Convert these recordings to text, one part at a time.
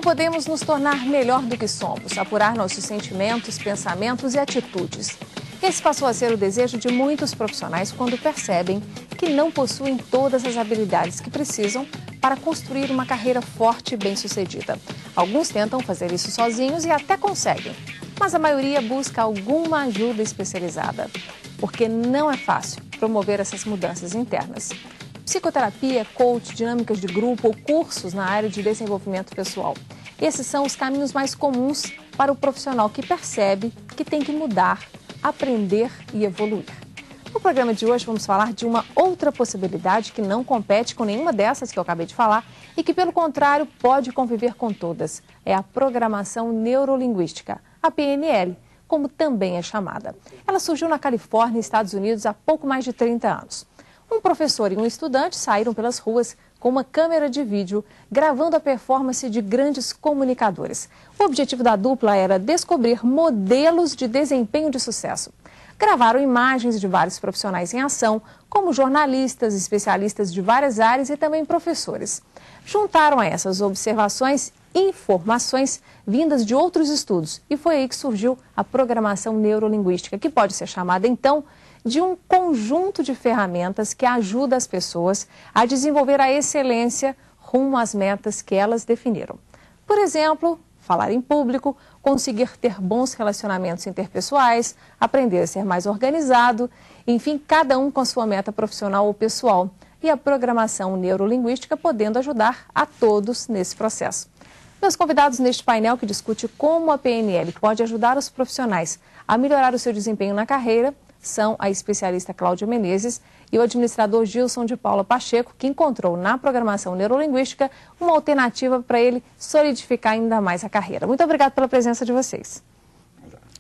Como podemos nos tornar melhor do que somos, apurar nossos sentimentos, pensamentos e atitudes? Esse passou a ser o desejo de muitos profissionais quando percebem que não possuem todas as habilidades que precisam para construir uma carreira forte e bem-sucedida. Alguns tentam fazer isso sozinhos e até conseguem, mas a maioria busca alguma ajuda especializada, porque não é fácil promover essas mudanças internas. Psicoterapia, coach, dinâmicas de grupo ou cursos na área de desenvolvimento pessoal. Esses são os caminhos mais comuns para o profissional que percebe que tem que mudar, aprender e evoluir. No programa de hoje vamos falar de uma outra possibilidade que não compete com nenhuma dessas que eu acabei de falar e que, pelo contrário, pode conviver com todas. É a programação neurolinguística, a PNL, como também é chamada. Ela surgiu na Califórnia, Estados Unidos, há pouco mais de 30 anos. Um professor e um estudante saíram pelas ruas com uma câmera de vídeo, gravando a performance de grandes comunicadores. O objetivo da dupla era descobrir modelos de desempenho de sucesso. Gravaram imagens de vários profissionais em ação, como jornalistas, especialistas de várias áreas e também professores. Juntaram a essas observações informações vindas de outros estudos e foi aí que surgiu a programação neurolinguística, que pode ser chamada, então, de um conjunto de ferramentas que ajuda as pessoas a desenvolver a excelência rumo às metas que elas definiram. Por exemplo, falar em público, conseguir ter bons relacionamentos interpessoais, aprender a ser mais organizado, enfim, cada um com a sua meta profissional ou pessoal. E a programação neurolinguística podendo ajudar a todos nesse processo. Meus convidados neste painel que discute como a PNL pode ajudar os profissionais a melhorar o seu desempenho na carreira são a especialista Cláudia Menezes e o administrador Gilson de Paula Pacheco, que encontrou na programação neurolinguística uma alternativa para ele solidificar ainda mais a carreira. Muito obrigada pela presença de vocês.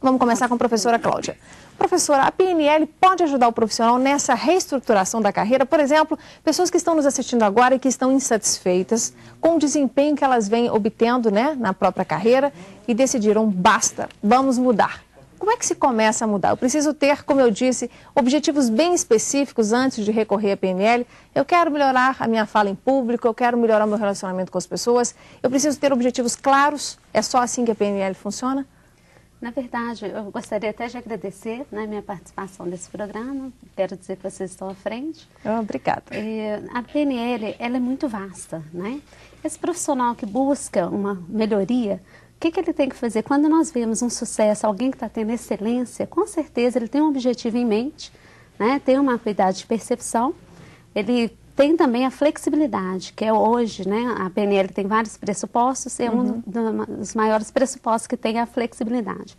Vamos começar com a professora Cláudia. Professora, a PNL pode ajudar o profissional nessa reestruturação da carreira? Por exemplo, pessoas que estão nos assistindo agora e que estão insatisfeitas com o desempenho que elas vêm obtendo, na própria carreira e decidiram, basta, vamos mudar. Como é que se começa a mudar? Eu preciso ter, como eu disse, objetivos bem específicos antes de recorrer à PNL. Eu quero melhorar a minha fala em público, eu quero melhorar o meu relacionamento com as pessoas. Eu preciso ter objetivos claros. É só assim que a PNL funciona? Na verdade, eu gostaria até de agradecer minha participação nesse programa. Quero dizer que vocês estão à frente. Obrigada. A PNL, ela é muito vasta, Esse profissional que busca uma melhoria, o que ele tem que fazer? Quando nós vemos um sucesso, alguém que está tendo excelência, com certeza ele tem um objetivo em mente, tem uma habilidade de percepção, ele tem também a flexibilidade, que é hoje, a PNL tem vários pressupostos, é um dos maiores pressupostos que tem a flexibilidade.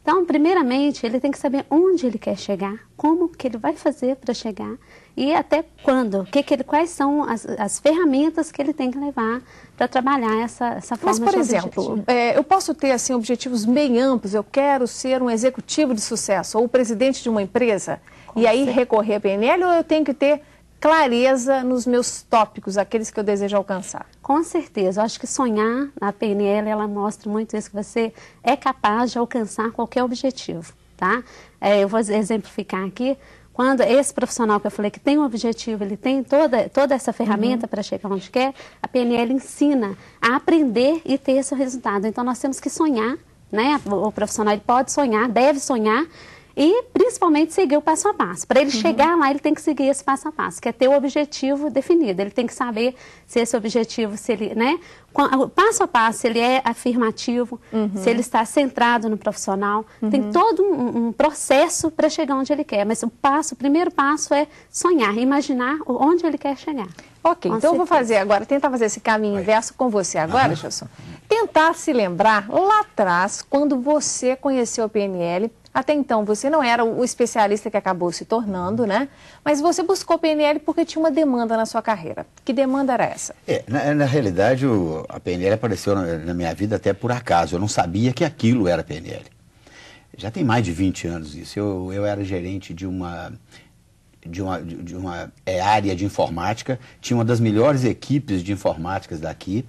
Então, primeiramente, ele tem que saber onde ele quer chegar, como que ele vai fazer para chegar e até quando, quais são as ferramentas que ele tem que levar para trabalhar essa forma de Mas, por exemplo, eu posso ter assim, objetivos bem amplos, eu quero ser um executivo de sucesso ou presidente de uma empresa e aí recorrer à PNL, ou eu tenho que ter clareza nos meus tópicos, aqueles que eu desejo alcançar? Com certeza, eu acho que sonhar, a PNL, ela mostra muito isso, que você é capaz de alcançar qualquer objetivo, eu vou exemplificar aqui, quando esse profissional que eu falei que tem um objetivo, ele tem toda essa ferramenta para chegar onde quer, a PNL ensina a aprender e ter esse resultado. Então, nós temos que sonhar, o profissional ele pode sonhar, deve sonhar, e principalmente seguir o passo a passo. Para ele chegar lá, ele tem que seguir esse passo a passo, que é ter o objetivo definido. Ele tem que saber se esse objetivo, se ele, passo a passo, se ele é afirmativo, se ele está centrado no profissional. Tem todo um processo para chegar onde ele quer. Mas o primeiro passo é sonhar, imaginar onde ele quer chegar. Ok, então eu vou fazer agora, tentar fazer esse caminho inverso com você agora, Gilson. Tentar se lembrar lá atrás, quando você conheceu a PNL. Até então, você não era o especialista que acabou se tornando, Mas você buscou PNL porque tinha uma demanda na sua carreira. Que demanda era essa? Na realidade, a PNL apareceu na minha vida até por acaso. Eu não sabia que aquilo era PNL. Já tem mais de 20 anos isso. Eu era gerente de uma área de informática, tinha uma das melhores equipes de informáticas daqui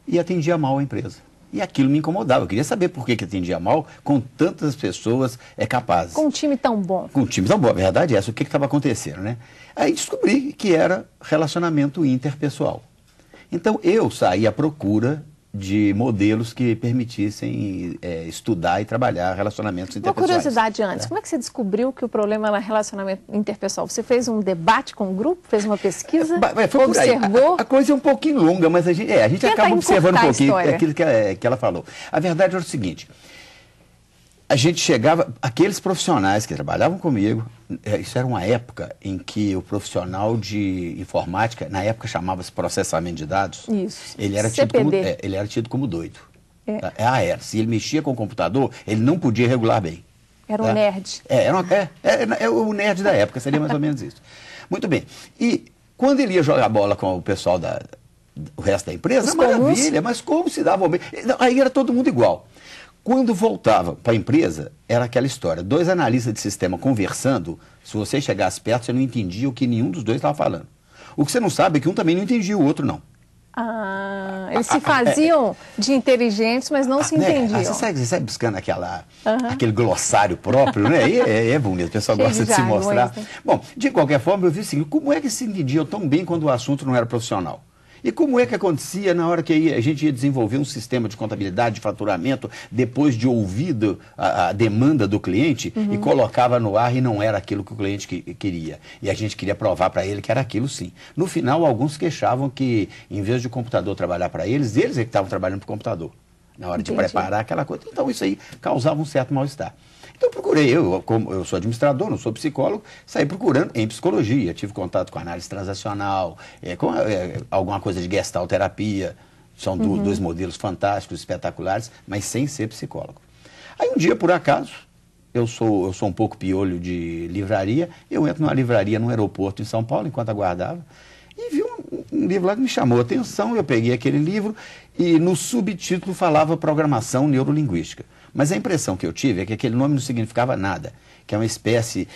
e atendia mal a empresa. E aquilo me incomodava. Eu queria saber por que atendia mal com tantas pessoas capazes. Com um time tão bom. Com um time tão bom. A verdade é essa. O que estava acontecendo, Aí descobri que era relacionamento interpessoal. Então eu saí à procura de modelos que permitissem estudar e trabalhar relacionamentos interpessoais. Uma curiosidade antes, como é que você descobriu que o problema era relacionamento interpessoal? Você fez um debate com o grupo, fez uma pesquisa, observou? A coisa é um pouquinho longa, mas a gente acaba observando um pouquinho aquilo que ela falou. A verdade era o seguinte, a gente chegava, aqueles profissionais que trabalhavam comigo, isso era uma época em que o profissional de informática, na época chamava-se processamento de dados, isso. Ele era tido como doido. Se ele mexia com o computador, ele não podia regular bem. Era um nerd. É o nerd da época, seria mais ou menos isso. Muito bem. E quando ele ia jogar bola com o pessoal o resto da empresa, maravilha, mas como se dava bem? Aí era todo mundo igual. Quando voltava para a empresa, era aquela história, 2 analistas de sistema conversando, se você chegasse perto, você não entendia o que nenhum dos dois estava falando. O que você não sabe é que um também não entendia o outro, não. Eles se faziam de inteligentes, mas não se entendiam. Você sai buscando aquele glossário próprio, né? E é bonito, o pessoal gosta de se mostrar. Né? Bom, de qualquer forma, eu vi assim, como é que se entendiam tão bem quando o assunto não era profissional? E como é que acontecia na hora que a gente ia desenvolver um sistema de contabilidade, de faturamento, depois de ouvido a demanda do cliente e colocava no ar e não era aquilo que o cliente queria. E a gente queria provar para ele que era aquilo sim. No final, alguns queixavam que, em vez de o computador trabalhar para eles é que estavam trabalhando para o computador, na hora de preparar aquela coisa. Então, isso aí causava um certo mal-estar. Então, procurei, como eu sou administrador, não sou psicólogo, saí procurando em psicologia, tive contato com análise transacional, com alguma coisa de gestalterapia, são dois modelos fantásticos, espetaculares, mas sem ser psicólogo. Aí um dia, por acaso, eu sou um pouco piolho de livraria, eu entro numa livraria no aeroporto em São Paulo, enquanto aguardava, e vi um livro lá que me chamou a atenção, eu peguei aquele livro e no subtítulo falava programação neurolinguística. Mas a impressão que eu tive é que aquele nome não significava nada, que é uma espécie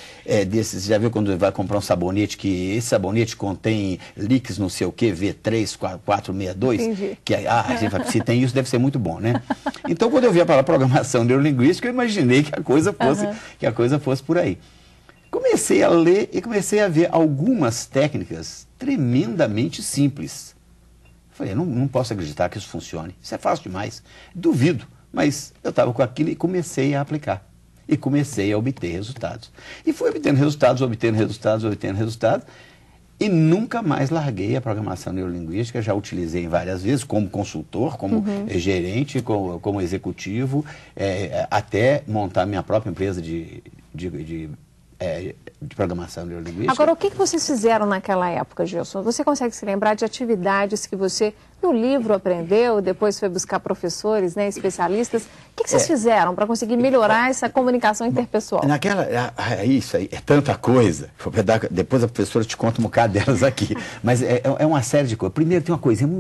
desses, já viu quando vai comprar um sabonete, que esse sabonete contém líquidos não sei o que, V3-462, Entendi. Que a gente fala, se tem isso deve ser muito bom, né? Então quando eu vi a palavra programação neurolinguística, eu imaginei que a coisa fosse por aí. Comecei a ler e comecei a ver algumas técnicas tremendamente simples. Falei, não posso acreditar que isso funcione, isso é fácil demais, duvido. Mas eu estava com aquilo e comecei a aplicar. E comecei a obter resultados. E fui obtendo resultados. E nunca mais larguei a programação neurolinguística. Já utilizei várias vezes como consultor, como gerente, como executivo, até montar minha própria empresa de programação neurolinguística. Agora, o que vocês fizeram naquela época, Gilson? Você consegue se lembrar de atividades que você, no livro, aprendeu, depois foi buscar professores, né, especialistas? O que vocês fizeram para conseguir melhorar essa comunicação interpessoal? Isso aí, é tanta coisa. Depois a professora te conta um bocado delas aqui. Mas é uma série de coisas. Primeiro tem uma coisinha,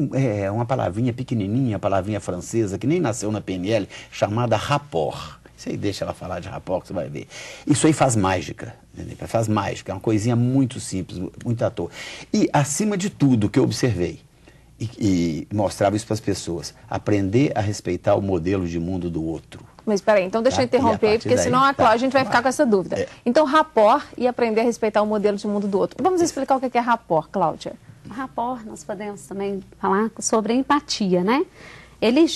uma palavrinha pequenininha, palavrinha francesa, que nem nasceu na PNL, chamada rapport. Isso aí deixa ela falar de rapport, que você vai ver. Isso aí faz mágica, entendeu? Faz mágica, é uma coisinha muito simples, muito à toa. E, acima de tudo, que eu observei, e mostrava isso para as pessoas, aprender a respeitar o modelo de mundo do outro. Mas peraí, então deixa eu interromper, porque senão a gente vai ficar com essa dúvida. Então, rapport e aprender a respeitar o modelo de mundo do outro. Vamos explicar o que é rapport, Cláudia. Rapport, nós podemos também falar sobre a empatia, né? Ele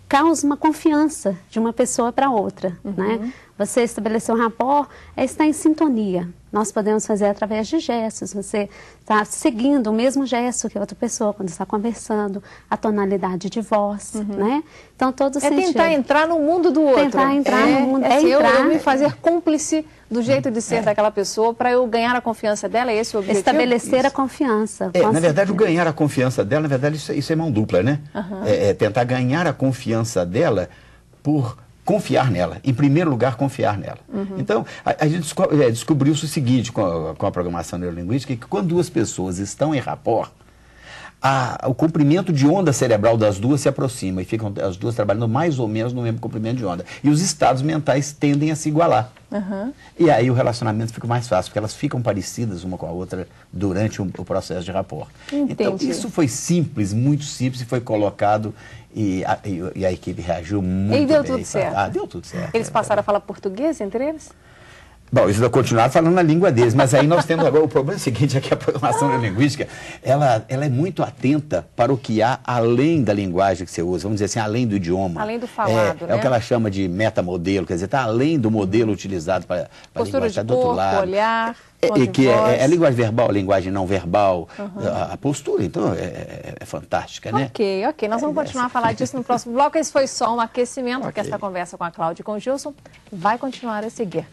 causa uma confiança de uma pessoa para outra, né? Você estabelecer um rapport é estar em sintonia. Nós podemos fazer através de gestos, você está seguindo o mesmo gesto que a outra pessoa quando está conversando, a tonalidade de voz, né? Então, todo sentido. Tentar entrar no mundo do outro. Tentar entrar no mundo. Eu me fazer cúmplice do jeito de ser daquela pessoa para eu ganhar a confiança dela, é esse o objetivo? Estabelecer a confiança. Na verdade, o ganhar a confiança dela, na verdade, isso é mão dupla, né? Tentar ganhar a confiança dela por confiar nela. Em primeiro lugar, confiar nela. Então, a gente descobriu-se o seguinte com a programação neurolinguística, que quando duas pessoas estão em rapport, o comprimento de onda cerebral das duas se aproxima e ficam as duas trabalhando mais ou menos no mesmo comprimento de onda. E os estados mentais tendem a se igualar. E aí o relacionamento fica mais fácil, porque elas ficam parecidas uma com a outra durante o processo de rapport. Entendi. Então, isso foi simples, muito simples, e foi colocado e a equipe reagiu muito bem. E deu tudo certo? Deu tudo certo. Eles passaram a falar português entre eles? Bom, isso vai continuar falando na língua deles, mas aí nós temos agora o problema seguinte, é que a programação neurolinguística, ela é muito atenta para o que há além da linguagem que você usa, vamos dizer assim, além do idioma. Além do falado, né? É o que ela chama de metamodelo, quer dizer, está além do modelo utilizado para a linguagem, está do outro lado. Olhar, E que é linguagem verbal, linguagem não verbal, a postura, então, é fantástica, né? Ok. Nós vamos continuar a falar disso no próximo bloco. Esse foi só um aquecimento, porque esta conversa com a Cláudia e com o Gilson vai continuar a seguir.